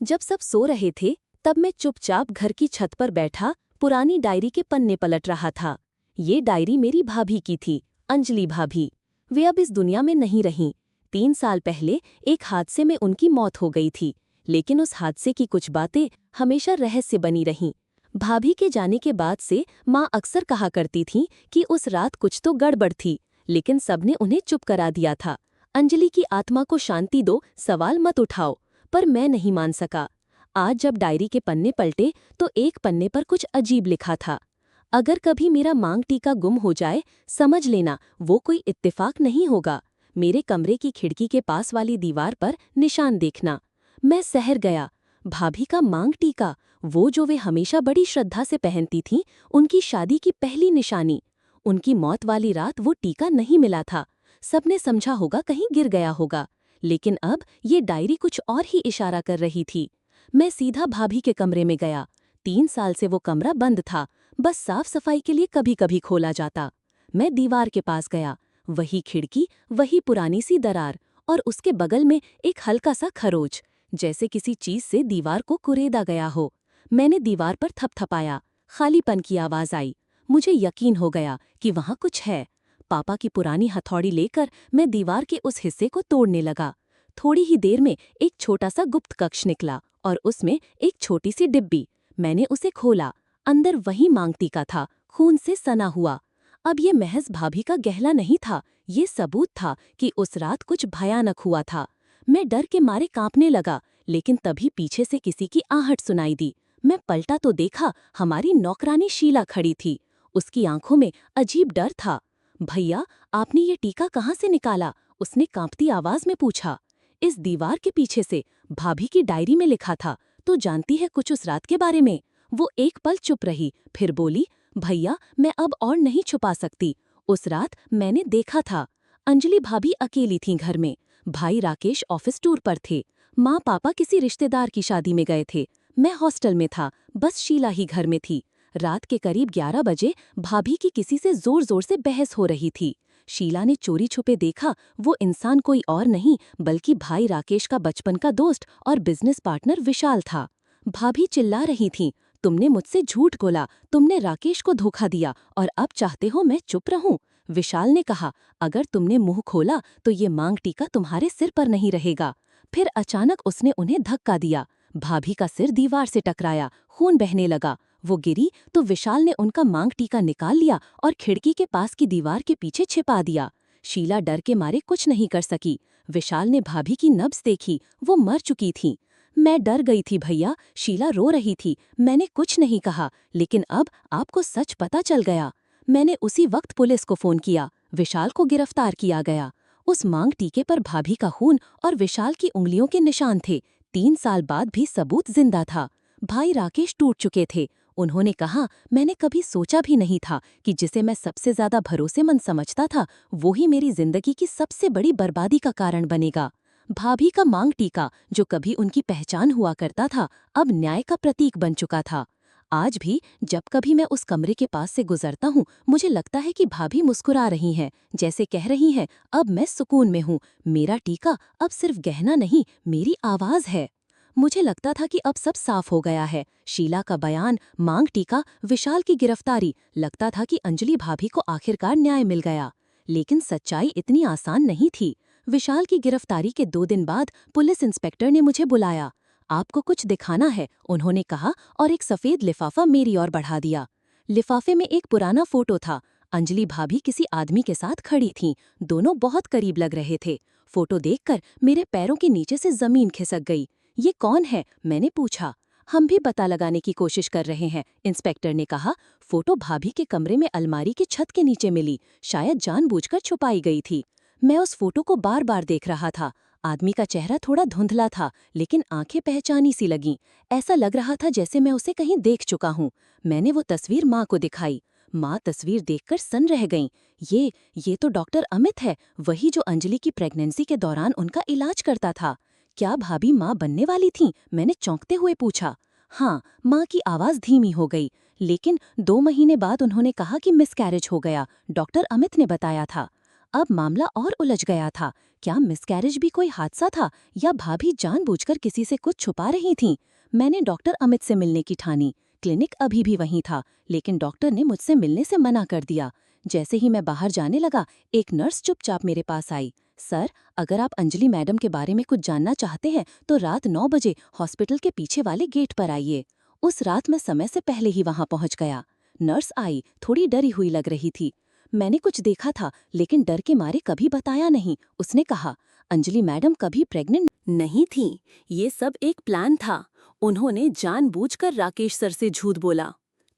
जब सब सो रहे थे तब मैं चुपचाप घर की छत पर बैठा पुरानी डायरी के पन्ने पलट रहा था। ये डायरी मेरी भाभी की थी, अंजलि भाभी। वे अब इस दुनिया में नहीं रहीं। 3 साल पहले एक हादसे में उनकी मौत हो गई थी, लेकिन उस हादसे की कुछ बातें हमेशा रहस्य बनी रहीं। भाभी के जाने के बाद से माँ अक्सर कहा करती थीं कि उस रात कुछ तो गड़बड़ थी, लेकिन सबने उन्हें चुप करा दिया था। अंजलि की आत्मा को शांति दो, सवाल मत उठाओ। पर मैं नहीं मान सका। आज जब डायरी के पन्ने पलटे तो एक पन्ने पर कुछ अजीब लिखा था। अगर कभी मेरा मांग टीका गुम हो जाए, समझ लेना वो कोई इत्तेफाक नहीं होगा। मेरे कमरे की खिड़की के पास वाली दीवार पर निशान देखना। मैं सहर गया। भाभी का मांग टीका, वो जो वे हमेशा बड़ी श्रद्धा से पहनती थीं, उनकी शादी की पहली निशानी। उनकी मौत वाली रात वो टीका नहीं मिला था। सबने समझा होगा कहीं गिर गया होगा, लेकिन अब ये डायरी कुछ और ही इशारा कर रही थी। मैं सीधा भाभी के कमरे में गया। 3 साल से वो कमरा बंद था, बस साफ सफाई के लिए कभी कभी खोला जाता। मैं दीवार के पास गया। वही खिड़की, वही पुरानी सी दरार, और उसके बगल में एक हल्का सा खरोच, जैसे किसी चीज से दीवार को कुरेदा गया हो। मैंने दीवार पर थपथपाया। खालीपन की आवाज आई। मुझे यकीन हो गया कि वहां कुछ है। पापा की पुरानी हथौड़ी लेकर मैं दीवार के उस हिस्से को तोड़ने लगा। थोड़ी ही देर में एक छोटा सा गुप्त कक्ष निकला और उसमें एक छोटी सी डिब्बी। मैंने उसे खोला। अंदर वही मांग टीका था, खून से सना हुआ। अब ये महज भाभी का गहला नहीं था, ये सबूत था कि उस रात कुछ भयानक हुआ था। मैं डर के मारे कांपने लगा, लेकिन तभी पीछे से किसी की आहट सुनाई दी। मैं पलटा तो देखा, हमारी नौकरानी शीला खड़ी थी। उसकी आंखों में अजीब डर था। भैया, आपने ये टीका कहाँ से निकाला? उसने कांपती आवाज में पूछा। इस दीवार के पीछे से, भाभी की डायरी में लिखा था। तो जानती है कुछ उस रात के बारे में? वो एक पल चुप रही, फिर बोली, भैया मैं अब और नहीं छुपा सकती। उस रात मैंने देखा था। अंजलि भाभी अकेली थीं घर में। भाई राकेश ऑफिस टूर पर थे। माँ पापा किसी रिश्तेदार की शादी में गए थे। मैं हॉस्टल में था, बस शीला ही घर में थी। रात के करीब 11 बजे भाभी की किसी से जोर जोर से बहस हो रही थी। शीला ने चोरी छुपे देखा, वो इंसान कोई और नहीं बल्कि भाई राकेश का बचपन का दोस्त और बिजनेस पार्टनर विशाल था। भाभी चिल्ला रही थीं, तुमने मुझसे झूठ बोला, तुमने राकेश को धोखा दिया और अब चाहते हो मैं चुप रहूं। विशाल ने कहा, अगर तुमने मुंह खोला तो ये मांग टीका तुम्हारे सिर पर नहीं रहेगा। फिर अचानक उसने उन्हें धक्का दिया। भाभी का सिर दीवार से टकराया, खून बहने लगा। वो गिरी तो विशाल ने उनका मांग टीका निकाल लिया और खिड़की के पास की दीवार के पीछे छिपा दिया। शीला डर के मारे कुछ नहीं कर सकी। विशाल ने भाभी की नब्ज देखी, वो मर चुकी थी। मैं डर गई थी भैया, शीला रो रही थी। मैंने कुछ नहीं कहा, लेकिन अब आपको सच पता चल गया। मैंने उसी वक्त पुलिस को फोन किया। विशाल को गिरफ्तार किया गया। उस मांग टीके पर भाभी का खून और विशाल की उंगलियों के निशान थे। 3 साल बाद भी सबूत जिंदा था। भाई राकेश टूट चुके थे। उन्होंने कहा, मैंने कभी सोचा भी नहीं था कि जिसे मैं सबसे ज्यादा भरोसेमंद समझता था, वो ही मेरी जिंदगी की सबसे बड़ी बर्बादी का कारण बनेगा। भाभी का मांग टीका, जो कभी उनकी पहचान हुआ करता था, अब न्याय का प्रतीक बन चुका था। आज भी जब कभी मैं उस कमरे के पास से गुजरता हूँ, मुझे लगता है कि भाभी मुस्कुरा रही हैं, जैसे कह रही हैं, अब मैं सुकून में हूँ। मेरा टीका अब सिर्फ गहना नहीं, मेरी आवाज है। मुझे लगता था कि अब सब साफ हो गया है। शीला का बयान, मांग टीका, विशाल की गिरफ्तारी, लगता था कि अंजलि भाभी को आखिरकार न्याय मिल गया। लेकिन सच्चाई इतनी आसान नहीं थी। विशाल की गिरफ्तारी के 2 दिन बाद पुलिस इंस्पेक्टर ने मुझे बुलाया। आपको कुछ दिखाना है, उन्होंने कहा, और एक सफेद लिफाफा मेरी ओर बढ़ा दिया। लिफाफे में एक पुराना फोटो था। अंजलि भाभी किसी आदमी के साथ खड़ी थीं। दोनों बहुत करीब लग रहे थे। फोटो देखकर मेरे पैरों के नीचे से जमीन खिसक गई। ये कौन है? मैंने पूछा। हम भी पता लगाने की कोशिश कर रहे हैं, इंस्पेक्टर ने कहा। फोटो भाभी के कमरे में अलमारी की छत के नीचे मिली, शायद जानबूझकर छुपाई गई थी। मैं उस फोटो को बार बार देख रहा था। आदमी का चेहरा थोड़ा धुंधला था, लेकिन आंखें पहचानी सी लगीं। ऐसा लग रहा था जैसे मैं उसे कहीं देख चुका हूँ। मैंने वो तस्वीर माँ को दिखाई। माँ तस्वीर देखकर सन्न रह गईं। ये तो डॉक्टर अमित है, वही जो अंजलि की प्रेगनेंसी के दौरान उनका इलाज करता था। क्या भाभी माँ बनने वाली थीं? मैंने चौंकते हुए पूछा। हाँ, माँ की आवाज धीमी हो गई। लेकिन 2 महीने बाद उन्होंने कहा कि मिसकैरेज हो गया, डॉक्टर अमित ने बताया था। अब मामला और उलझ गया था। क्या मिसकैरेज भी कोई हादसा था या भाभी जानबूझकर किसी से कुछ छुपा रही थीं? मैंने डॉक्टर अमित से मिलने की ठानी। क्लिनिक अभी भी वहीं था, लेकिन डॉक्टर ने मुझसे मिलने से मना कर दिया। जैसे ही मैं बाहर जाने लगा, एक नर्स चुपचाप मेरे पास आई। सर, अगर आप अंजलि मैडम के बारे में कुछ जानना चाहते हैं तो रात 9 बजे हॉस्पिटल के पीछे वाले गेट पर आइए। उस रात मैं समय से पहले ही वहां पहुंच गया। नर्स आई, थोड़ी डरी हुई लग रही थी। मैंने कुछ देखा था, लेकिन डर के मारे कभी बताया नहीं। उसने कहा, अंजलि मैडम कभी प्रेग्नेंट नहीं थी। ये सब एक प्लान था। उन्होंने जानबूझकर राकेश सर से झूठ बोला।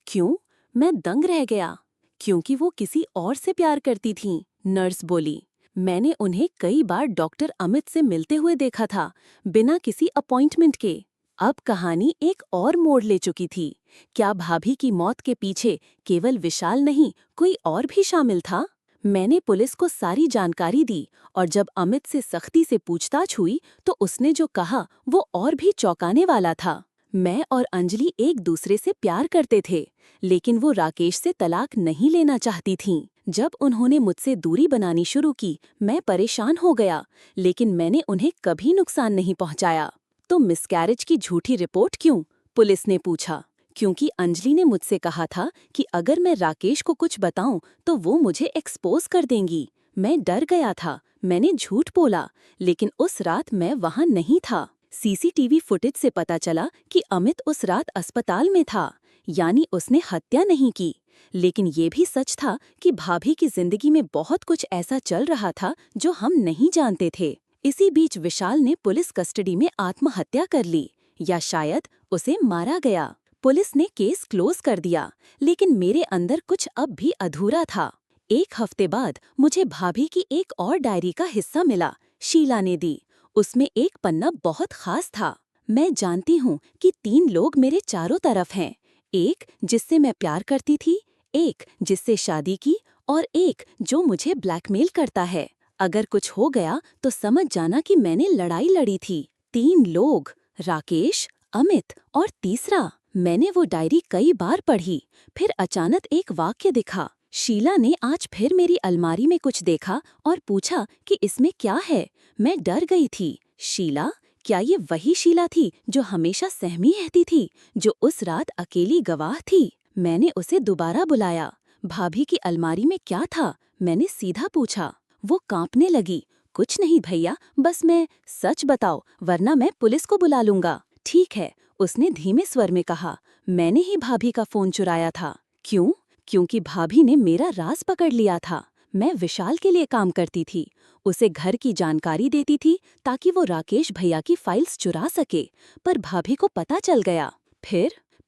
क्यों? मैं दंग रह गया। क्योंकि वो किसी और से प्यार करती थीं, नर्स बोली। मैंने उन्हें कई बार डॉक्टर अमित से मिलते हुए देखा था, बिना किसी अपॉइंटमेंट के। अब कहानी एक और मोड़ ले चुकी थी। क्या भाभी की मौत के पीछे केवल विशाल नहीं, कोई और भी शामिल था? मैंने पुलिस को सारी जानकारी दी और जब अमित से सख्ती से पूछताछ हुई तो उसने जो कहा वो और भी चौंकाने वाला था। मैं और अंजलि एक दूसरे से प्यार करते थे, लेकिन वो राकेश से तलाक नहीं लेना चाहती थीं। जब उन्होंने मुझसे दूरी बनानी शुरू की, मैं परेशान हो गया, लेकिन मैंने उन्हें कभी नुकसान नहीं पहुंचाया। तो मिसकैरेज की झूठी रिपोर्ट क्यों? पुलिस ने पूछा। क्योंकि अंजलि ने मुझसे कहा था कि अगर मैं राकेश को कुछ बताऊं तो वो मुझे एक्सपोज कर देंगी। मैं डर गया था, मैंने झूठ बोला, लेकिन उस रात मैं वहां नहीं था। सीसीटीवी फुटेज से पता चला कि अमित उस रात अस्पताल में था, यानी उसने हत्या नहीं की। लेकिन ये भी सच था कि भाभी की जिंदगी में बहुत कुछ ऐसा चल रहा था जो हम नहीं जानते थे। इसी बीच विशाल ने पुलिस कस्टडी में आत्महत्या कर ली, या शायद उसे मारा गया। पुलिस ने केस क्लोज कर दिया, लेकिन मेरे अंदर कुछ अब भी अधूरा था। एक हफ्ते बाद मुझे भाभी की एक और डायरी का हिस्सा मिला, शीला ने दी। उसमें एक पन्ना बहुत खास था। मैं जानती हूँ कि 3 लोग मेरे चारों तरफ हैं। एक जिससे मैं प्यार करती थी, एक जिससे शादी की, और एक जो मुझे ब्लैकमेल करता है। अगर कुछ हो गया तो समझ जाना कि मैंने लड़ाई लड़ी थी। 3 लोग, राकेश, अमित और तीसरा। मैंने वो डायरी कई बार पढ़ी, फिर अचानक एक वाक्य दिखा। शीला ने आज फिर मेरी अलमारी में कुछ देखा और पूछा कि इसमें क्या है। मैं डर गई थी। शीला? क्या ये वही शीला थी जो हमेशा सहमी रहती थी, जो उस रात अकेली गवाह थी? मैंने उसे दोबारा बुलाया। भाभी की अलमारी में क्या था? मैंने सीधा पूछा। वो कांपने लगी। कुछ नहीं भैया, बस मैं सच बताओ, वरना मैं पुलिस को बुला लूंगा। ठीक है, उसने धीमे स्वर में कहा। मैंने ही भाभी का फोन चुराया था। क्यों? क्योंकि भाभी ने मेरा राज पकड़ लिया था। मैं विशाल के लिए काम करती थी, उसे घर की जानकारी देती थी ताकि वो राकेश भैया की फाइल्स चुरा सके, पर भाभी को पता चल गया।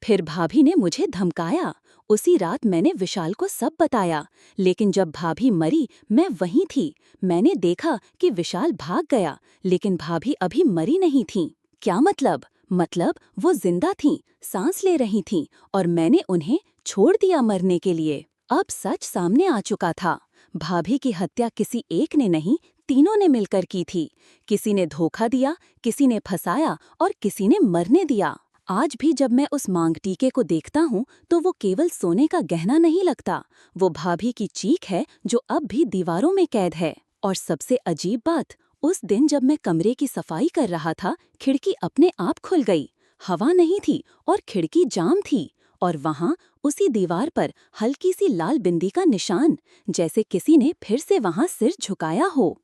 फिर भाभी ने मुझे धमकाया। उसी रात मैंने विशाल को सब बताया, लेकिन जब भाभी मरी मैं वहीं थी। मैंने देखा कि विशाल भाग गया, लेकिन भाभी अभी मरी नहीं थीं। क्या मतलब? मतलब वो जिंदा थीं, सांस ले रही थीं, और मैंने उन्हें छोड़ दिया मरने के लिए। अब सच सामने आ चुका था। भाभी की हत्या किसी एक ने नहीं, तीनों ने मिलकर की थी। किसी ने धोखा दिया, किसी ने फंसाया और किसी ने मरने दिया। आज भी जब मैं उस मांग टीके को देखता हूँ तो वो केवल सोने का गहना नहीं लगता, वो भाभी की चीख है जो अब भी दीवारों में कैद है। और सबसे अजीब बात, उस दिन जब मैं कमरे की सफाई कर रहा था, खिड़की अपने आप खुल गई। हवा नहीं थी और खिड़की जाम थी, और वहां उसी दीवार पर हल्की सी लाल बिंदी का निशान, जैसे किसी ने फिर से वहां सिर झुकाया हो।